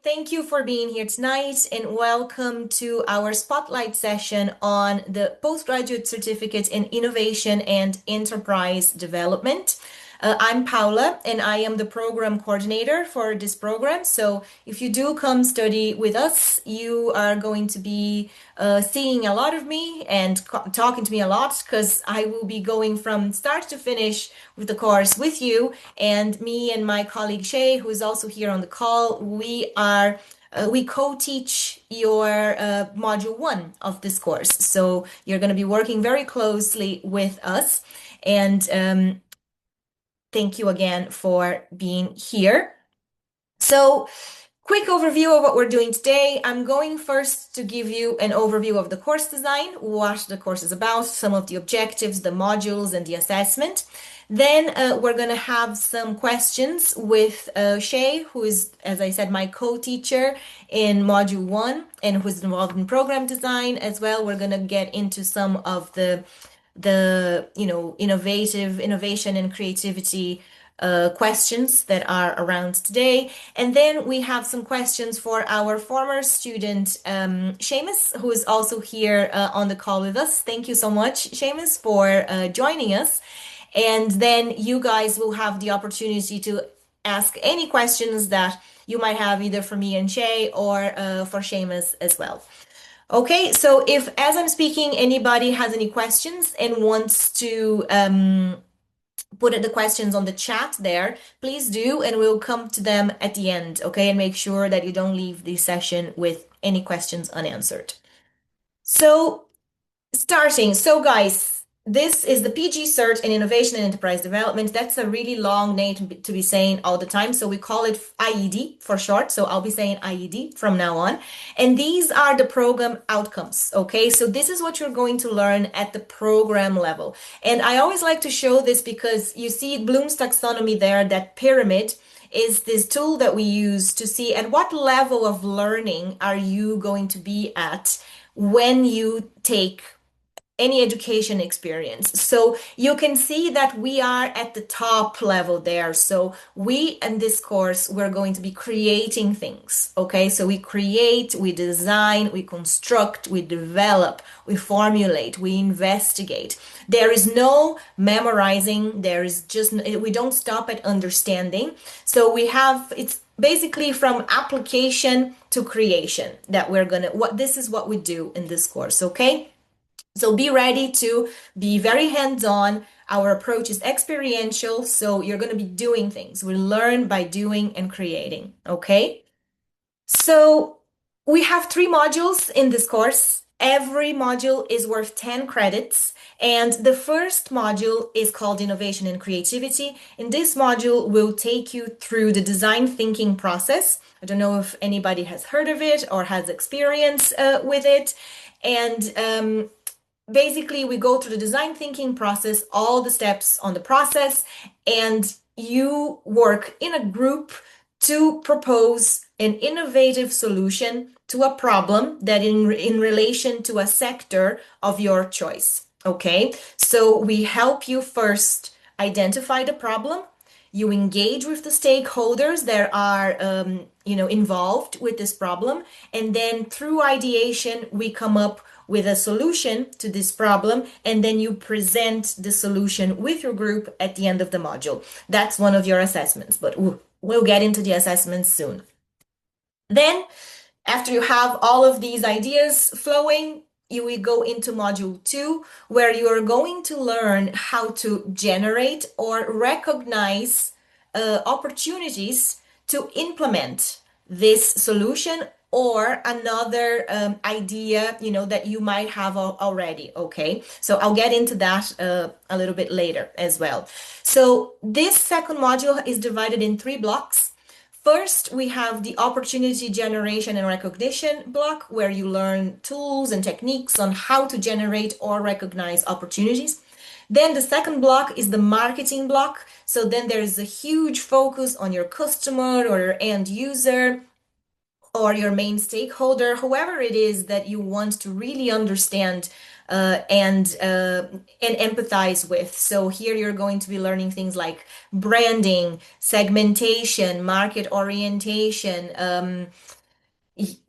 Thank you for being here tonight and welcome to our spotlight session on the Postgraduate Certificate in Innovation and Enterprise Development. I'm Paula and I am the program coordinator for this program. So if you do come study with us, you are going to be seeing a lot of me and talking to me a lot because I will be going from start to finish with the course with you. And me and my colleague Shay, who is also here on the call, we co-teach your module 1 of this course. So you're going to be working very closely with us. And thank you again for being here. So, quick overview of what we're doing today. I'm going first to give you an overview of the course design, what the course is about, some of the objectives, the modules, and the assessment. Then we're going to have some questions with Shay, who is, as I said, my co-teacher in Module 1 and who's involved in program design as well. We're going to get into some of the innovation and creativity questions that are around today. And then we have some questions for our former student, Seamus, who is also here on the call with us. Thank you so much, Seamus, for joining us. And then you guys will have the opportunity to ask any questions that you might have either for me and Shay or for Seamus as well. Okay, so if as I'm speaking, anybody has any questions and wants to put the questions on the chat there, please do, and we'll come to them at the end, okay? And make sure that you don't leave the session with any questions unanswered. So, starting. So, guys, this is the PG Cert in Innovation and Enterprise Development. That's a really long name to be saying all the time. So we call it IED for short. So I'll be saying IED from now on. And these are the program outcomes. Okay. So this is what you're going to learn at the program level. And I always like to show this because you see Bloom's taxonomy there, that pyramid is this tool that we use to see at what level of learning are you going to be at when you take any education experience. So you can see that we are at the top level there. So we, in this course, we're going to be creating things. Okay. So we create, we design, we construct, we develop, we formulate, we investigate. There is no memorizing. There is just, we don't stop at understanding. So we have, it's basically from application to creation that we're going to, this is what we do in this course. Okay. So be ready to be very hands-on. Our approach is experiential, so you're going to be doing things. We learn by doing and creating, okay? So we have 3 modules in this course. Every module is worth 10 credits, and the first module is called Innovation and Creativity. In this module, we'll take you through the design thinking process. I don't know if anybody has heard of it or has experience with it. And basically, we go through the design thinking process, all the steps on the process, and you work in a group to propose an innovative solution to a problem that in relation to a sector of your choice. Okay, so we help you first identify the problem. You engage with the stakeholders that are involved with this problem, and then through ideation, we come up with a solution to this problem, and then you present the solution with your group at the end of the module. That's one of your assessments, but we'll get into the assessments soon. Then, after you have all of these ideas flowing, you will go into module 2, where you are going to learn how to generate or recognize opportunities to implement this solution or another idea, that you might have already, okay? So I'll get into that a little bit later as well. So this second module is divided in 3 blocks. First, we have the opportunity generation and recognition block, where you learn tools and techniques on how to generate or recognize opportunities. Then the second block is the marketing block. So then there is a huge focus on your customer or your end user or your main stakeholder, whoever it is that you want to really understand and empathize with. So here you're going to be learning things like branding, segmentation, market orientation,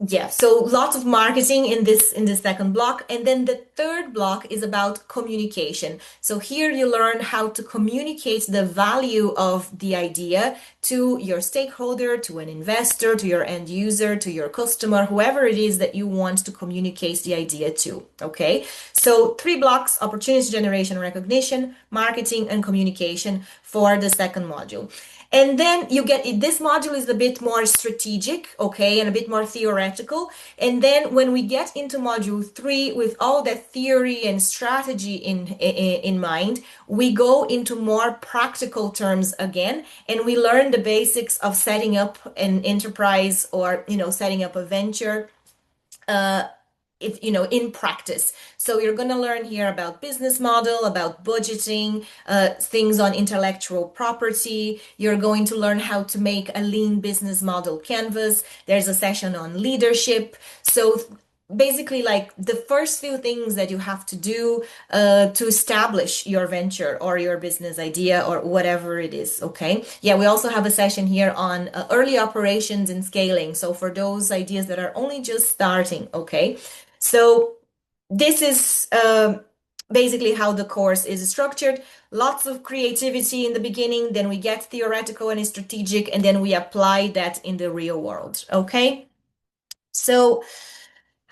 yeah, so lots of marketing in this second block. And then the third block is about communication. So here you learn how to communicate the value of the idea to your stakeholder, to an investor, to your end user, to your customer, whoever it is that you want to communicate the idea to. Okay, so three blocks: opportunity generation, recognition, marketing, and communication for the second module. And then you get this module is a bit more strategic, okay, and a bit more theoretical. And then when we get into module 3 with all that theory and strategy in mind, we go into more practical terms again, and we learn the basics of setting up an enterprise, or setting up a venture, in practice. So you're going to learn here about business model, about budgeting, things on intellectual property. You're going to learn how to make a lean business model canvas. There's a session on leadership. So basically, like the first few things that you have to do to establish your venture or your business idea or whatever it is. Okay. Yeah, we also have a session here on early operations and scaling. So for those ideas that are only just starting. Okay. So this is basically how the course is structured. Lots of creativity in the beginning, then we get theoretical and strategic, and then we apply that in the real world. Okay. So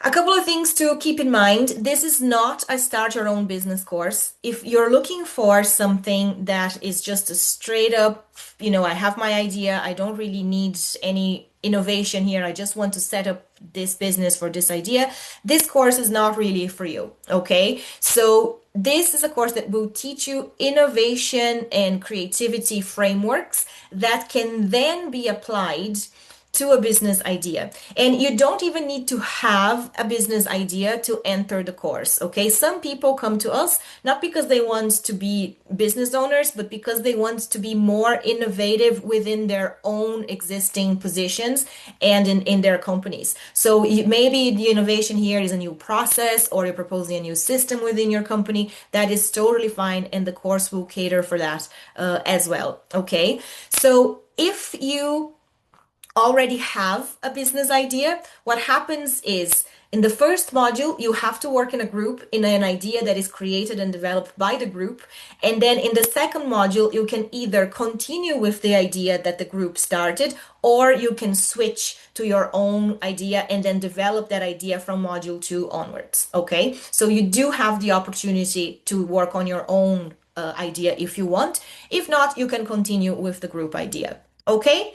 a couple of things to keep in mind. This is not a start your own business course. If you're looking for something that is just a straight up, I have my idea, I don't really need any innovation here, I just want to set up this business for this idea, this course is not really for you. Okay. So this is a course that will teach you innovation and creativity frameworks that can then be applied to a business idea. And you don't even need to have a business idea to enter the course. Okay. Some people come to us not because they want to be business owners, but because they want to be more innovative within their own existing positions and in their companies. So maybe the innovation here is a new process, or you're proposing a new system within your company. That is totally fine. And the course will cater for that as well. Okay. So if you already have a business idea, what happens is in the first module, you have to work in a group in an idea that is created and developed by the group. And then in the second module, you can either continue with the idea that the group started, or you can switch to your own idea and then develop that idea from module 2 onwards. Okay. So you do have the opportunity to work on your own idea if you want. If not, you can continue with the group idea. Okay.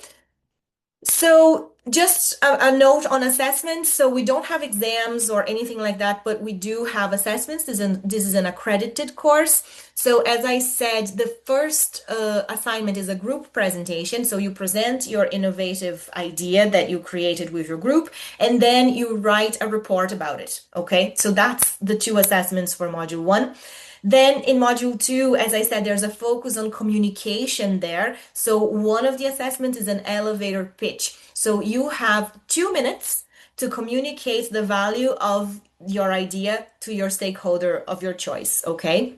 So just a note on assessments. So we don't have exams or anything like that, but we do have assessments. This is an accredited course. So as I said, the first assignment is a group presentation. So you present your innovative idea that you created with your group, and then you write a report about it. Okay, so that's the 2 assessments for module 1. Then in module 2, as I said, there's a focus on communication there. So one of the assessments is an elevator pitch. So you have 2 minutes to communicate the value of your idea to your stakeholder of your choice. Okay.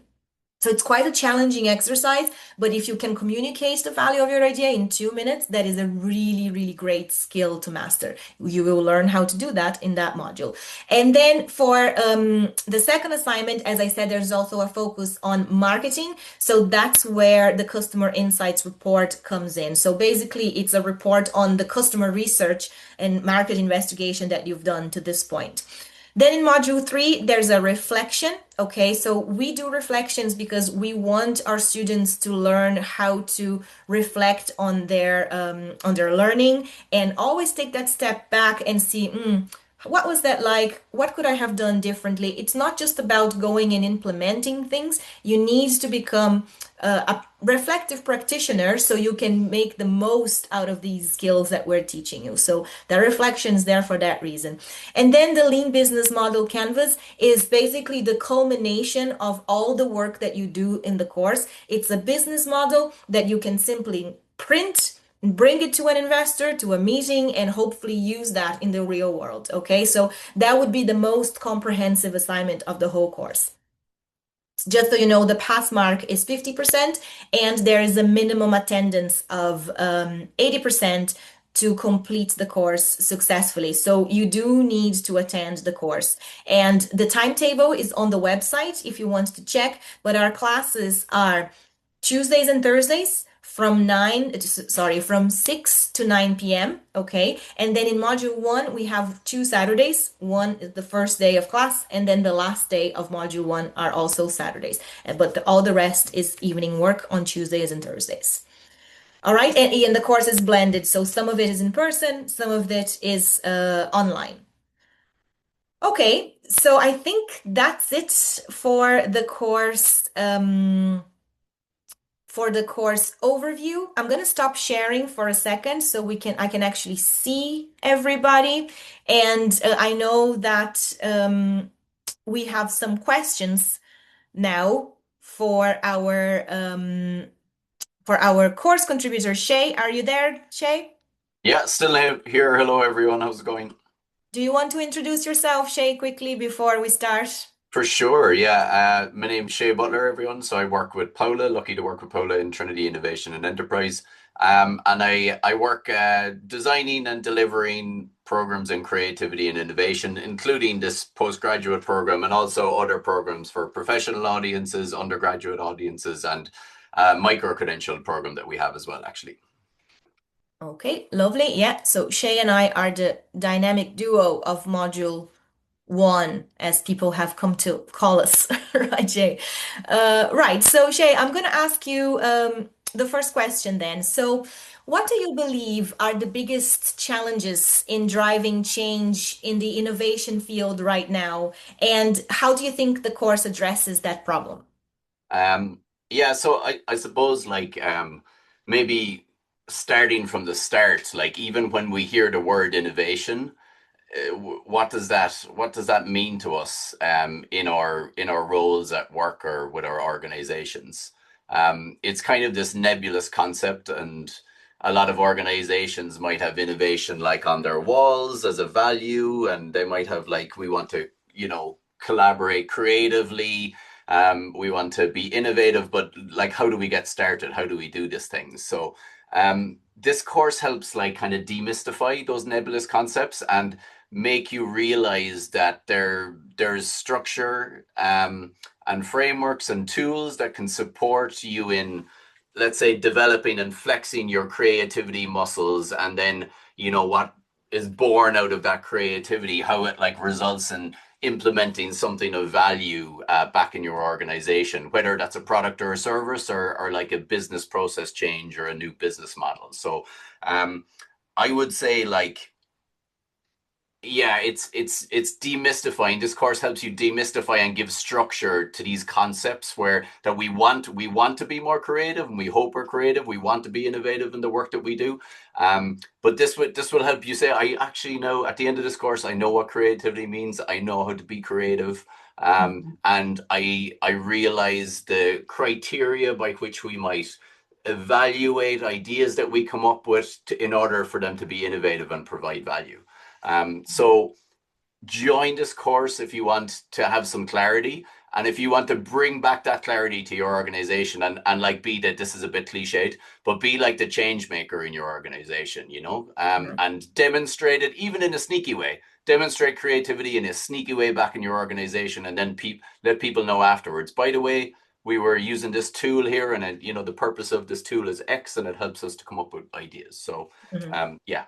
So it's quite a challenging exercise, but if you can communicate the value of your idea in 2 minutes, that is a really, really great skill to master. You will learn how to do that in that module. And then for the second assignment, as I said, there's also a focus on marketing. So that's where the customer insights report comes in. So basically, it's a report on the customer research and market investigation that you've done to this point. Then in module 3, there's a reflection. Okay, so we do reflections because we want our students to learn how to reflect on their learning, and always take that step back and see, what was that like? What could I have done differently? It's not just about going and implementing things. You need to become a reflective practitioner so you can make the most out of these skills that we're teaching you. So the reflection is there for that reason. And then the Lean Business Model Canvas is basically the culmination of all the work that you do in the course. It's a business model that you can simply print bring it to an investor, to a meeting, and hopefully use that in the real world. Okay, so that would be the most comprehensive assignment of the whole course. Just so you know, the pass mark is 50%, and there is a minimum attendance of 80% to complete the course successfully. So you do need to attend the course. And the timetable is on the website if you want to check, but our classes are Tuesdays and Thursdays from from 6 to 9 p.m. Okay. And then in module one, we have two Saturdays. One is the first day of class, and then the last day of module one are also Saturdays. But all the rest is evening work on Tuesdays and Thursdays. All right. And the course is blended. So some of it is in person, some of it is online. Okay. So I think that's it for the course. For the course overview. I'm going to stop sharing for a second so I can actually see everybody. And I know that we have some questions now for our course contributor, Shay. Are you there, Shay? Yeah, still here. Hello, everyone. How's it going? Do you want to introduce yourself, Shay, quickly before we start? For sure. Yeah. My name's Shay Butler, everyone. So I work with Paula. Lucky to work with Paula in Trinity Innovation and Enterprise. And I work designing and delivering programs in creativity and innovation, including this postgraduate program and also other programs for professional audiences, undergraduate audiences, and micro-credential program that we have as well, actually. Okay, lovely. Yeah, so Shay and I are the dynamic duo of module one, as people have come to call us, right, Shay? Right. So, Shay, I'm going to ask you the first question then. So, what do you believe are the biggest challenges in driving change in the innovation field right now? And how do you think the course addresses that problem? Yeah, so I suppose like maybe starting from the start, like even when we hear the word innovation, what does that mean to us in our roles at work or with our organizations? It's kind of this nebulous concept, and a lot of organizations might have innovation like on their walls as a value, and they might have like we want to collaborate creatively. We want to be innovative, but like how do we get started? How do we do these things? So this course helps like kind of demystify those nebulous concepts and make you realize that there's structure and frameworks and tools that can support you in, let's say, developing and flexing your creativity muscles, and then what is born out of that creativity, how it like results in implementing something of value back in your organization, whether that's a product or a service or like a business process change or a new business model. So I would say like yeah, it's demystifying. This course helps you demystify and give structure to these concepts where that we want to be more creative, and we hope we're creative. We want to be innovative in the work that we do. But this will help you say, I actually know at the end of this course, I know what creativity means. I know how to be creative. And I realize the criteria by which we might evaluate ideas that we come up with in order for them to be innovative and provide value. So join this course if you want to have some clarity, and if you want to bring back that clarity to your organization, and like be that this is a bit cliched, but be like the change maker in your organization, and demonstrate it even in a sneaky way. Demonstrate creativity in a sneaky way back in your organization, and then let people know afterwards. By the way, we were using this tool here, and the purpose of this tool is X, and it helps us to come up with ideas. So, Mhm. yeah.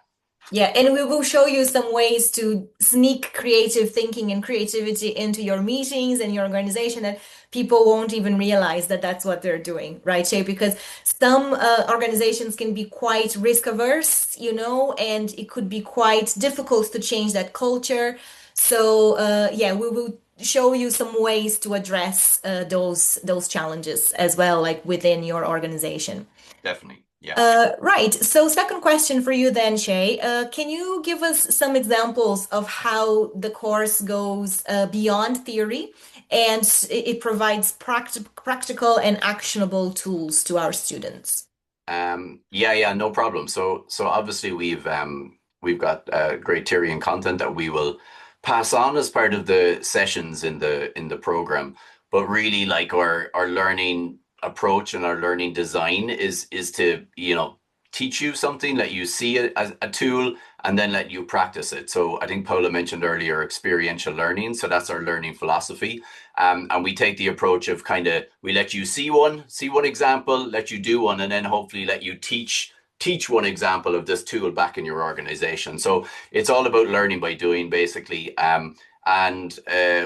Yeah, and we will show you some ways to sneak creative thinking and creativity into your meetings and your organization that people won't even realize that that's what they're doing, right, Shay? Because some organizations can be quite risk averse, and it could be quite difficult to change that culture. So, yeah, we will show you some ways to address those challenges as well, like within your organization. Definitely. Yeah. Right. So, second question for you then, Shay. Can you give us some examples of how the course goes beyond theory and it provides practical and actionable tools to our students? Yeah, no problem. So obviously we've got great theory and content that we will pass on as part of the sessions in the program. But really, like our learning approach and our learning design is to, teach you something, let you see it as a tool, and then let you practice it. So I think Paula mentioned earlier experiential learning. So that's our learning philosophy. And we take the approach of kind of we let you see one example, let you do one, and then hopefully let you teach one example of this tool back in your organization. So it's all about learning by doing, basically. And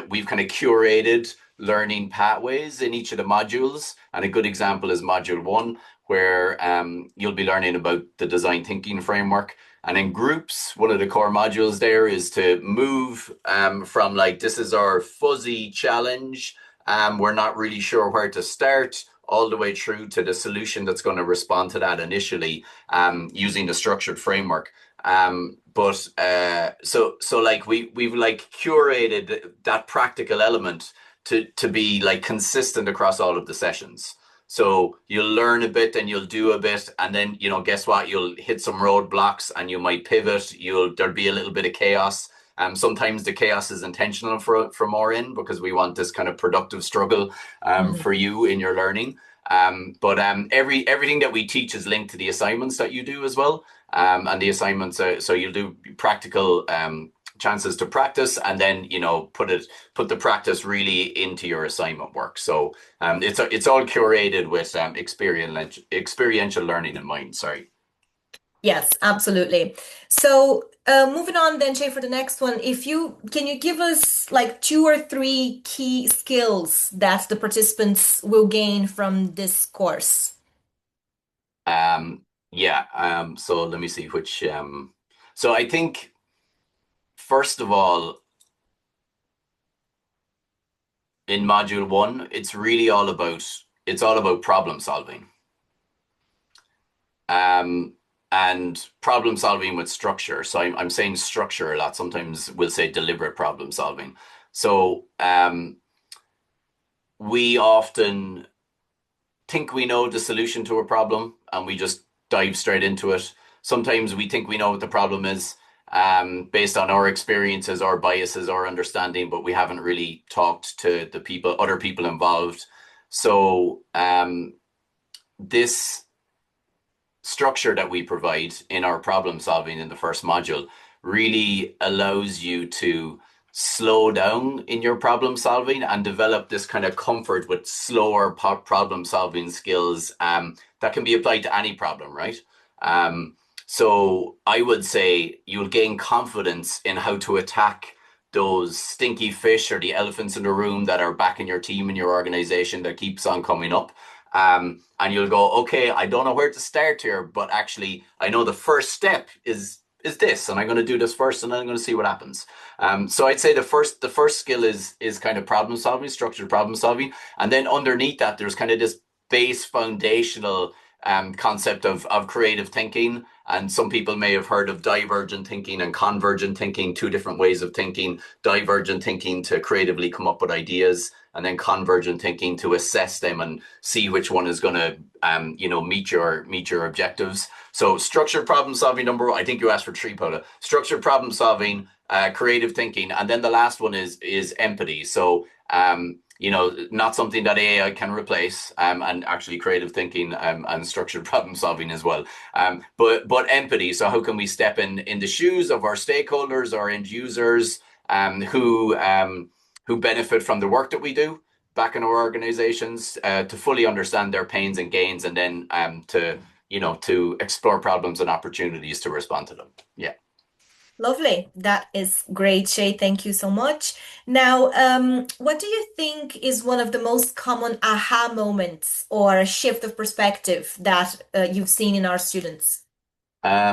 we've kind of curated learning pathways in each of the modules. And a good example is module one, where you'll be learning about the design thinking framework. And in groups, one of the core modules there is to move from like, this is our fuzzy challenge. We're not really sure where to start, all the way through to the solution that's going to respond to that initially using the structured framework. So like we've like curated that practical element to be like consistent across all of the sessions. So you'll learn a bit, then you'll do a bit, and then guess what? You'll hit some roadblocks, and you might pivot. There'll be a little bit of chaos. Sometimes the chaos is intentional for more in because we want this kind of productive struggle Mhm. for you in your learning. But everything that we teach is linked to the assignments that you do as well. And the assignments, so you'll do practical chances to practice, and then put the practice really into your assignment work. So it's all curated with experiential learning in mind. Sorry. Yes, absolutely. So, moving on then, Shay, for the next one, if you can you give us like two or three key skills that the participants will gain from this course? Yeah. So let me see which. So I think first of all, in module one, it's all about problem solving. Um, and problem solving with structure. So I'm saying structure a lot. Sometimes we'll say deliberate problem solving. So we often think we know the solution to a problem and we just dive straight into it. Sometimes we think we know what the problem is based on our experiences, our biases, our understanding, but we haven't really talked to other people involved. So this structure that we provide in our problem solving in the first module really allows you to slow down in your problem solving and develop this kind of comfort with slower problem solving skills that can be applied to any problem, right? So I would say you'll gain confidence in how to attack those stinky fish or the elephants in the room that are back in your team and your organization that keeps on coming up. And you'll go, okay, I don't know where to start here, but actually, I know the first step is this, and I'm going to do this first, and then I'm going to see what happens. So I'd say the first skill is kind of problem solving, structured problem solving, and then underneath that, there's kind of this base foundational concept of creative thinking. And some people may have heard of divergent thinking and convergent thinking, two different ways of thinking. Divergent thinking to creatively come up with ideas, and then convergent thinking to assess them and see which one is going to meet your objectives. So structured problem solving, number one. I think you asked for three, Paula. Structured problem solving, creative thinking, and then the last one is empathy. So not something that AI can replace, and actually creative thinking and structured problem solving as well. But empathy. So how can we step in the shoes of our stakeholders, our end users, who benefit from the work that we do back in our organizations, to fully understand their pains and gains, and then to explore problems and opportunities to respond to them. Yeah. Lovely. That is great, Shay. Thank you so much. Now, what do you think is one of the most common aha moments or a shift of perspective that you've seen in our students? Yeah.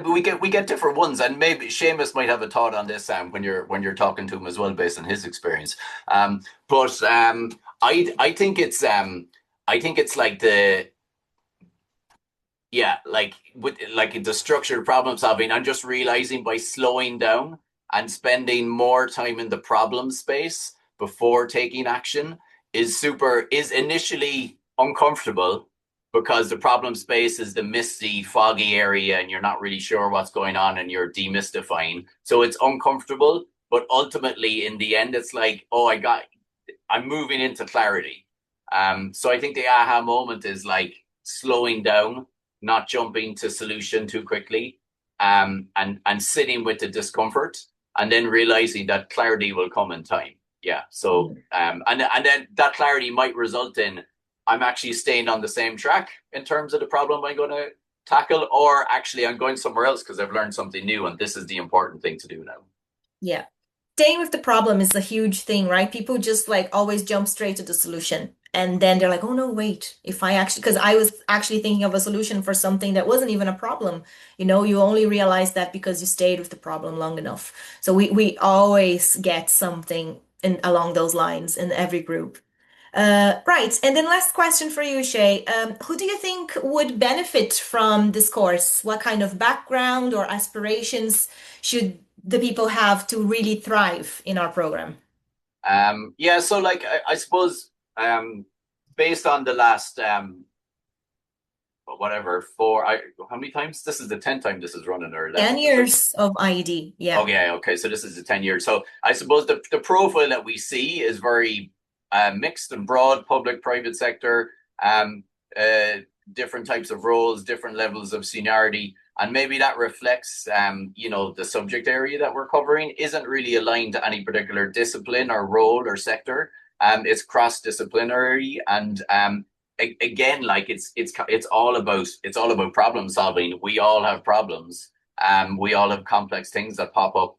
We get different ones, and maybe Seamus might have a thought on this when you're talking to him as well, based on his experience. But I think it's like the yeah, like with like the structured problem solving. I'm just realizing by slowing down and spending more time in the problem space before taking action is initially uncomfortable, because the problem space is the misty, foggy area and you're not really sure what's going on and you're demystifying. So it's uncomfortable, but ultimately in the end, it's like, oh, I'm moving into clarity. So I think the aha moment is like slowing down, not jumping to solution too quickly, and sitting with the discomfort, and then realizing that clarity will come in time. Yeah. So and then that clarity might result in I'm actually staying on the same track in terms of the problem I'm going to tackle, or actually I'm going somewhere else because I've learned something new, and this is the important thing to do now. Yeah. Staying with the problem is a huge thing, right? People just like always jump straight to the solution. And then they're like, oh no, wait, if I actually, because I was actually thinking of a solution for something that wasn't even a problem. You know, you only realize that because you stayed with the problem long enough. So we always get something along those lines in every group. Right. And then last question for you, Shay. Who do you think would benefit from this course? What kind of background or aspirations should the people have to really thrive in our program? Yeah, so like I suppose based on the last whatever how many times this is the 10th time this is running, or 10 11th, is it? years of IED. Yeah. Okay, okay, so this is the 10 years. So I suppose the profile that we see is very mixed and broad, public, private sector, um, uh, different types of roles, different levels of seniority. And maybe that reflects, the subject area that we're covering isn't really aligned to any particular discipline or role or sector. It's cross-disciplinary, and again, like it's all about problem solving. We all have problems. We all have complex things that pop up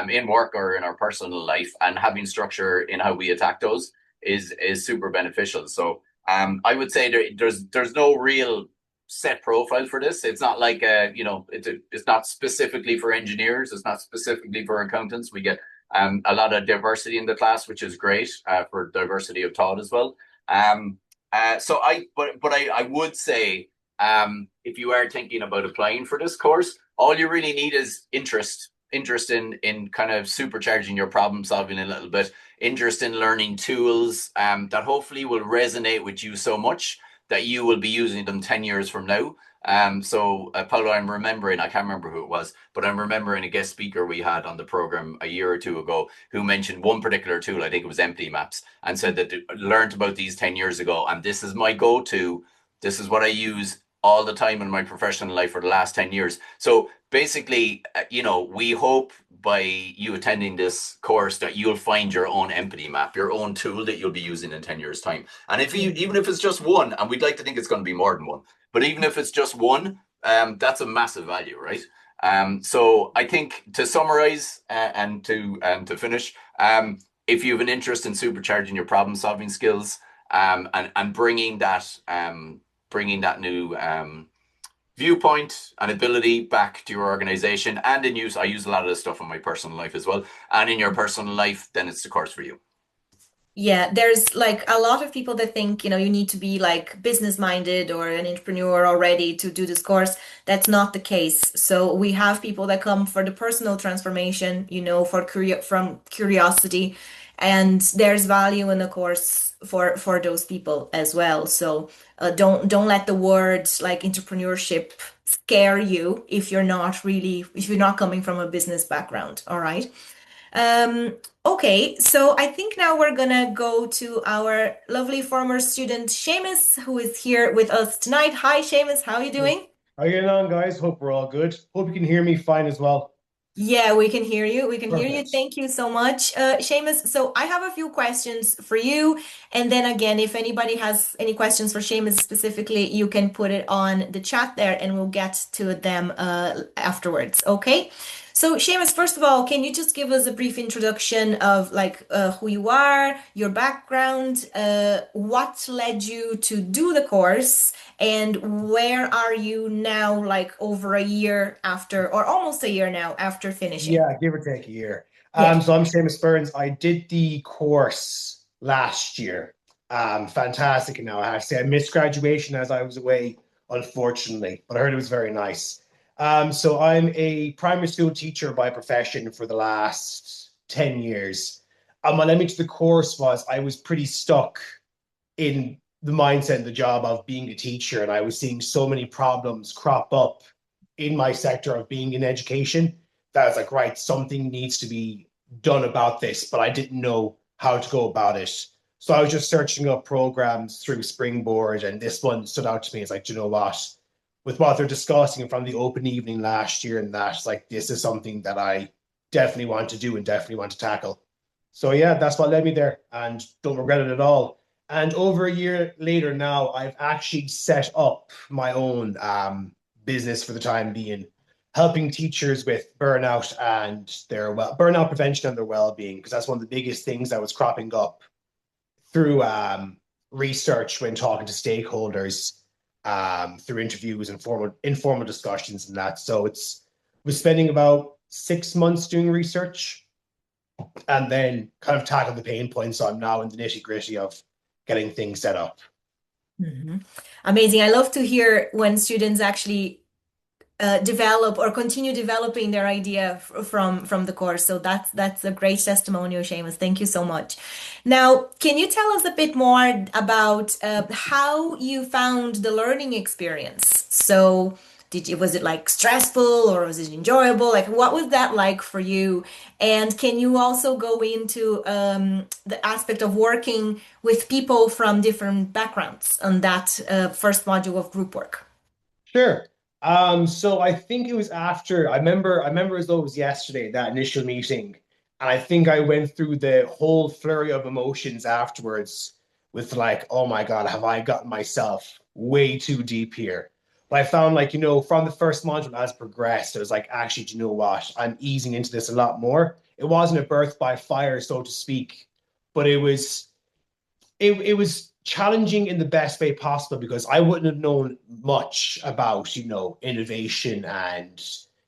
in work or in our personal life, and having structure in how we attack those is super beneficial. So I would say there's no real set profile for this. It's not like it's not specifically for engineers. It's not specifically for accountants. We get a lot of diversity in the class, which is great for diversity of thought as well. But I would say if you are thinking about applying for this course, all you really need is interest in kind of supercharging your problem solving a little bit, interest in learning tools that hopefully will resonate with you so much that you will be using them 10 years from now. So Paula, I'm remembering, I can't remember who it was, but I'm remembering a guest speaker we had on the program a year or two ago who mentioned one particular tool, I think it was Empty Maps, and said that they learned about these 10 years ago. And this is my go-to. This is what I use all the time in my professional life for the last 10 years. So basically, we hope by you attending this course that you'll find your own empathy map, your own tool that you'll be using in 10 years' time. And even if it's just one, and we'd like to think it's going to be more than one, but even if it's just one, that's a massive value, right? So I think to summarize and to finish, if you have an interest in supercharging your problem solving skills and bringing that new viewpoint and ability back to your organization, and I use a lot of this stuff in my personal life as well, and in your personal life, then it's the course for you. Yeah, there's like a lot of people that think, you need to be like business minded or an entrepreneur already to do this course. That's not the case. So we have people that come for the personal transformation, from curiosity, and there's value in the course for those people as well. So don't let the word like entrepreneurship scare you if you're not coming from a business background. All right. Okay, so I think now we're gonna go to our lovely former student Seamus, who is here with us tonight. Hi, Seamus, how are you doing? How you getting on, guys? Hope we're all good. Hope you can hear me fine as well. Yeah, we can hear you. We can hear you. Perfect. Thank you so much, Seamus. So I have a few questions for you, and then again, if anybody has any questions for Seamus specifically, you can put it on the chat there, and we'll get to them afterwards. Okay. So, Seamus, first of all, can you just give us a brief introduction of like who you are, your background, what led you to do the course, and where are you now, like over a year after, or almost a year now after finishing? Yeah, give or take a year. Yeah. So I'm Seamus Burns. I did the course last year. Fantastic. Now I have to say I missed graduation as I was away, unfortunately, but I heard it was very nice. So I'm a primary school teacher by profession for the last 10 years. What led me to the course was I was pretty stuck in the mindset and the job of being a teacher, and I was seeing so many problems crop up in my sector of being in education that I was like, right, something needs to be done about this, but I didn't know how to go about it. So I was just searching up programs through Springboard, and this one stood out to me. It's like, you know what? With what they're discussing from the open evening last year, and that's like, this is something that I definitely want to do and definitely want to tackle. So yeah, that's what led me there, and don't regret it at all. And over a year later now, I've actually set up my own business for the time being, helping teachers with burnout and their burnout prevention and their well-being, because that's one of the biggest things that was cropping up through research when talking to stakeholders, through interviews and informal discussions and that. So it's was spending about 6 months doing research and then kind of tackle the pain points. So I'm now in the nitty gritty of getting things set up. Amazing. I love to hear when students actually develop or continue developing their idea from the course. So that's a great testimonial, Seamus. Thank you so much. Now, can you tell us a bit more about how you found the learning experience? So was it like stressful or was it enjoyable? Like what was that like for you? And can you also go into the aspect of working with people from different backgrounds on that first module of group work? Sure. So I think it was after I remember as though it was yesterday, that initial meeting. And I think I went through the whole flurry of emotions afterwards with like, oh my God, have I gotten myself way too deep here? But I found like, from the first module as progressed, it was like, actually, do you know what? I'm easing into this a lot more. It wasn't a birth by fire, so to speak, but it was challenging in the best way possible because I wouldn't have known much about, innovation and,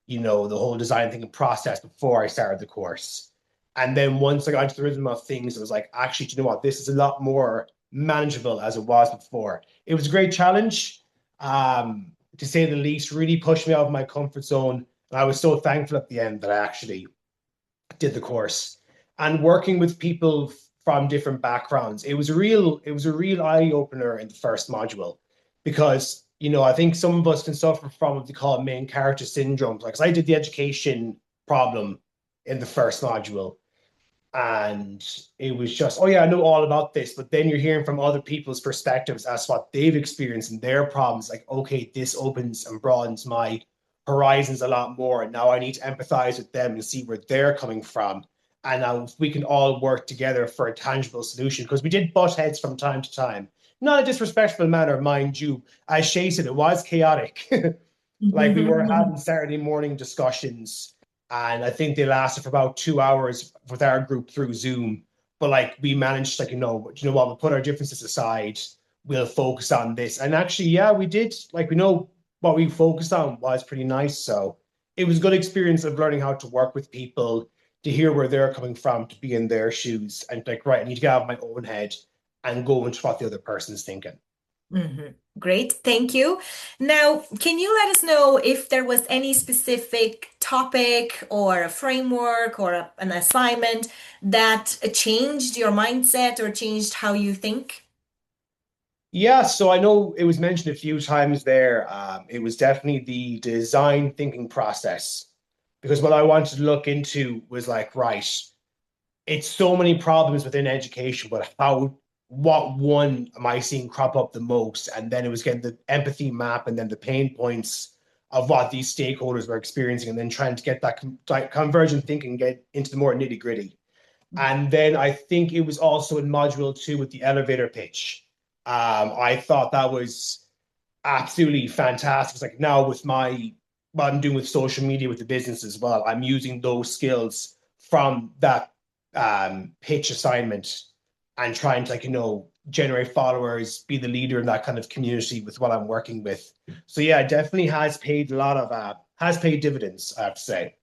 the whole design thinking process before I started the course. And then once I got into the rhythm of things, it was like, actually, do you know what? This is a lot more manageable as it was before. It was a great challenge, to say the least, really pushed me out of my comfort zone. And I was so thankful at the end that I actually did the course. And working with people from different backgrounds, it was a real eye opener in the first module because I think some of us can suffer from what they call main character syndrome. Like, 'cause I did the education problem in the first module, and it was just, oh yeah, I know all about this, but then you're hearing from other people's perspectives as what they've experienced and their problems. Like, okay, this opens and broadens my horizons a lot more, and now I need to empathize with them and see where they're coming from. And now we can all work together for a tangible solution, because we did butt heads from time to time, not in a disrespectful manner, mind you. As Shay said, it was chaotic. Like, we were having Saturday morning discussions, and I think they lasted for about 2 hours with our group through Zoom. But like, we managed, like, you know what, we'll put our differences aside. We'll focus on this. And actually, yeah, we did. Like, we know what we focused on was pretty nice. So it was a good experience of learning how to work with people, to hear where they're coming from, to be in their shoes, and like, right, I need to get out of my own head and go into what the other person's thinking. Great, thank you. Now, can you let us know if there was any specific topic or a framework or an assignment that changed your mindset or changed how you think? Yeah, so I know it was mentioned a few times there. It was definitely the design thinking process, because what I wanted to look into was like, right, it's so many problems within education, but what one am I seeing crop up the most? And then it was getting the empathy map and then the pain points of what these stakeholders were experiencing, and then trying to get that convergent thinking, get into the more nitty gritty. And then I think it was also in module 2 with the elevator pitch. I thought that was absolutely fantastic. It's like, now with what I'm doing with social media with the business as well, I'm using those skills from that pitch assignment and trying to, like, generate followers, be the leader in that kind of community with what I'm working with. So yeah, it definitely has paid dividends, I have to say.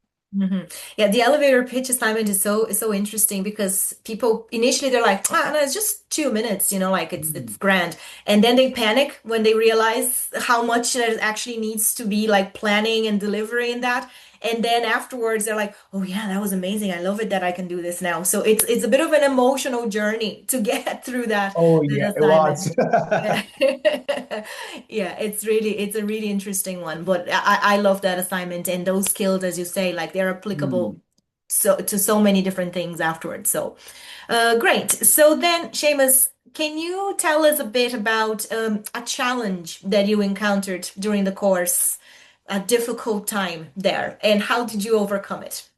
Yeah, the elevator pitch assignment is so interesting because people initially they're like, no, it's just 2 minutes, like it's grand. And then they panic when they realize how much there actually needs to be like planning and delivery in that. And then afterwards they're like, oh yeah, that was amazing. I love it that I can do this now. So it's a bit of an emotional journey to get through Oh that yeah, it was. assignment. Yeah. Yeah, it's a really interesting one. But I love that assignment, and those skills, as you say, like they're applicable Hmm. to so many different things afterwards. So great. So then, Seamus, can you tell us a bit about a challenge that you encountered during the course, a difficult time there, and how did you overcome it?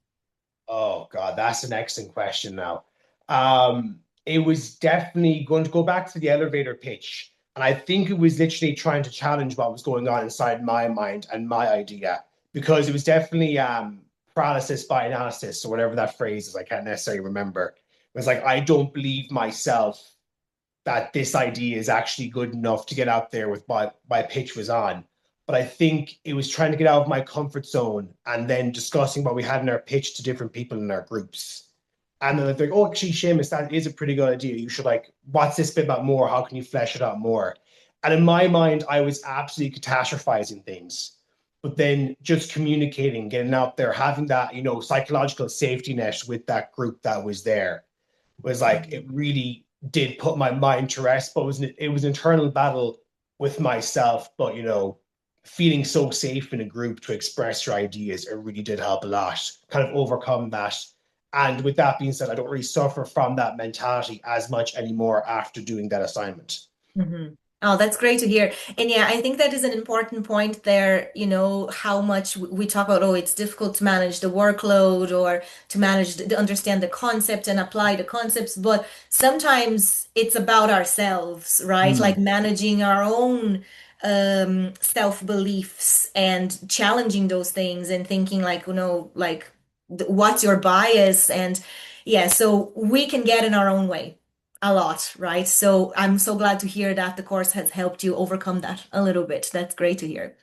Oh God, that's an excellent question now. It was definitely going to go back to the elevator pitch. And I think it was literally trying to challenge what was going on inside my mind and my idea, because it was definitely paralysis by analysis or whatever that phrase is. I can't necessarily remember. It was like, I don't believe myself that this idea is actually good enough to get out there with what my pitch was on. But I think it was trying to get out of my comfort zone and then discussing what we had in our pitch to different people in our groups. And then they're like, oh, actually, Seamus, that is a pretty good idea. You should like, what's this bit about more? How can you flesh it out more? And in my mind, I was absolutely catastrophizing things. But then just communicating, getting out there, having that, psychological safety net with that group that was there was like it really did put my mind to rest. But it was an internal battle with myself. But feeling so safe in a group to express your ideas, it really did help a lot. Kind of overcome that. And with that being said, I don't really suffer from that mentality as much anymore after doing that assignment. Mhm. Oh, that's great to hear. And yeah, I think that is an important point there, how much we talk about, oh, it's difficult to manage the workload or to manage, to understand the concept and apply the concepts. But sometimes it's about ourselves, right? Like Mm. managing our own self-beliefs and challenging those things and thinking like, like what's your bias? And yeah, so we can get in our own way a lot, right? So I'm so glad to hear that the course has helped you overcome that a little bit. That's great to hear.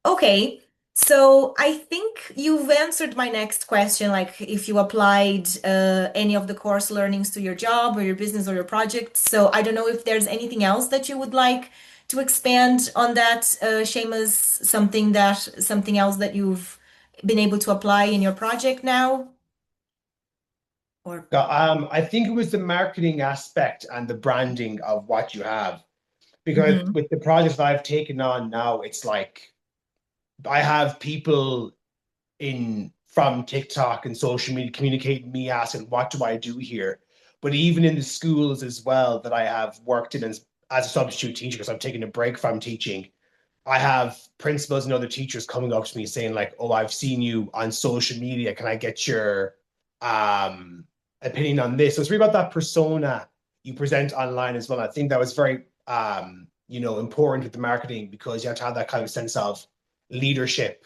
Okay, so I think you've answered my next question, like if you applied any of the course learnings to your job or your business or your project. So I don't know if there's anything else that you would like to expand on that, Seamus, something else that you've been able to apply in your project now, or I think it was the marketing aspect and the branding of what you have. Because Mhm. with the projects that I've taken on now, it's like I have people in from TikTok and social media communicating me asking, what do I do here? But even in the schools as well that I have worked in as a substitute teacher, because I'm taking a break from teaching, I have principals and other teachers coming up to me saying, like, oh, I've seen you on social media. Can I get your um opinion on this? So it's really about that persona you present online as well. I think that was very important with the marketing, because you have to have that kind of sense of leadership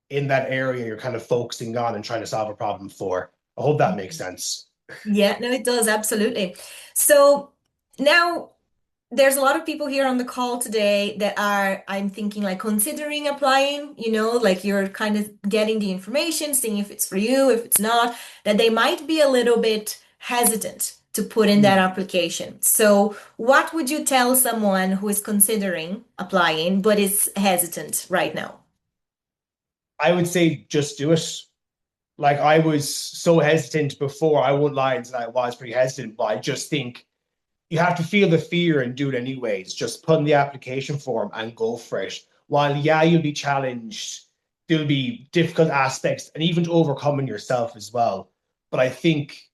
in that area you're kind of focusing on and trying to solve a problem for. I hope that makes sense. Yeah, no, it does, absolutely. So now there's a lot of people here on the call today that are, I'm thinking, like considering applying, like you're kind of getting the information, seeing if it's for you, if it's not, that they might be a little bit hesitant to put in that Hmm. application. So what would you tell someone who is considering applying but is hesitant right now? I would say just do it. Like I was so hesitant before, I won't lie and say I was pretty hesitant, but I just think you have to feel the fear and do it anyways. Just put in the application form and go for it. While, yeah, you'll be challenged, there'll be difficult aspects and even to overcoming yourself as well. But I think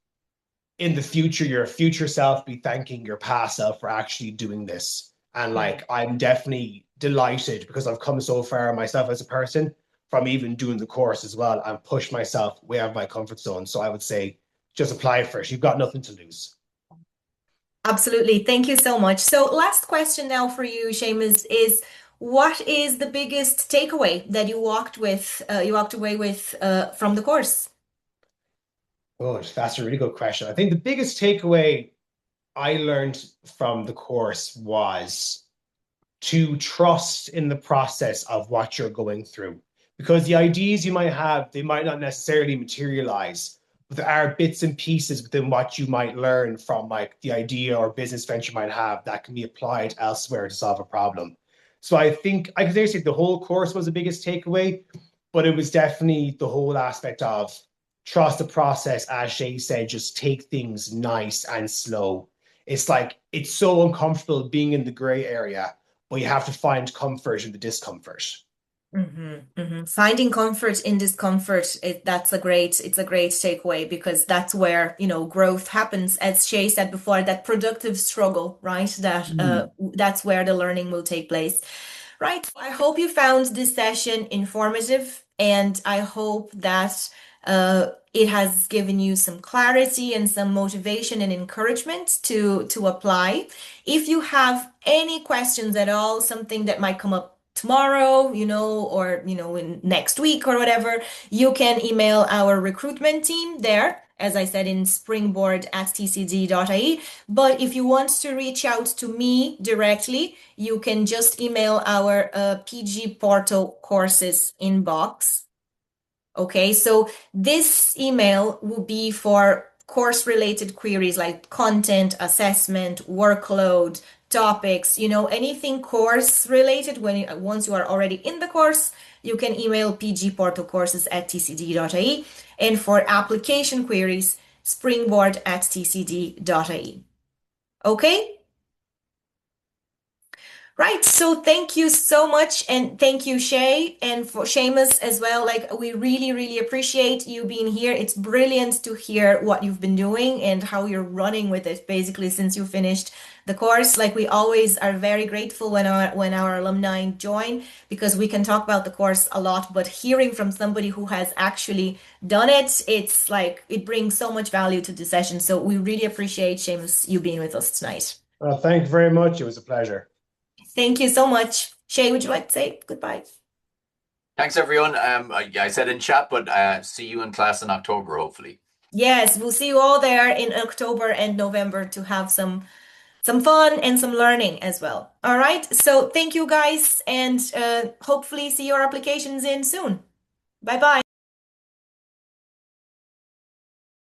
in the future, your future self be thanking your past self for actually doing this. And like, I'm definitely delighted because I've come so far myself as a person from even doing the course as well and push myself way out of my comfort zone. So I would say just apply for it. You've got nothing to lose. Absolutely. Thank you so much. So, last question now for you, Seamus, is what is the biggest takeaway that you walked away with from the course? Oh, that's a really good question. I think the biggest takeaway I learned from the course was to trust in the process of what you're going through. Because the ideas you might have, they might not necessarily materialize, but there are bits and pieces within what you might learn from like the idea or business venture you might have that can be applied elsewhere to solve a problem. So I think I could say the whole course was the biggest takeaway, but it was definitely the whole aspect of trust the process, as Shay said, just take things nice and slow. It's like it's so uncomfortable being in the gray area, but you have to find comfort in the discomfort. Finding comfort in discomfort, it's a great takeaway because that's where, growth happens. As Shay said before, that productive struggle, right? That's where the learning will take place. Right. I hope you found this session informative, and I hope that it has given you some clarity and some motivation and encouragement to apply. If you have any questions at all, something that might come up tomorrow, or in next week or whatever, you can email our recruitment team there, as I said, in springboard at tcd.ie. But if you want to reach out to me directly, you can just email our PG Portal courses inbox. Okay, so this email will be for course related queries like content, assessment, workload, topics, anything course related. Once you are already in the course, you can email pgportalcourses at tcd.ie. And for application queries, springboard at tcd.ie. Okay? Right. So thank you so much. And thank you, Shay, and for Seamus as well. Like, we really, really appreciate you being here. It's brilliant to hear what you've been doing and how you're running with it, basically, since you finished the course. Like, we always are very grateful when our alumni join, because we can talk about the course a lot, but hearing from somebody who has actually done it, it's like it brings so much value to the session. So we really appreciate, Seamus, you being with us tonight. Well, thank you very much. It was a pleasure. Thank you so much. Shay, would you like to say goodbye? Thanks, everyone. I said in chat, but see you in class in October, hopefully. Yes, we'll see you all there in October and November to have some fun and some learning as well. All right. So thank you guys, and hopefully see your applications in soon. Bye bye.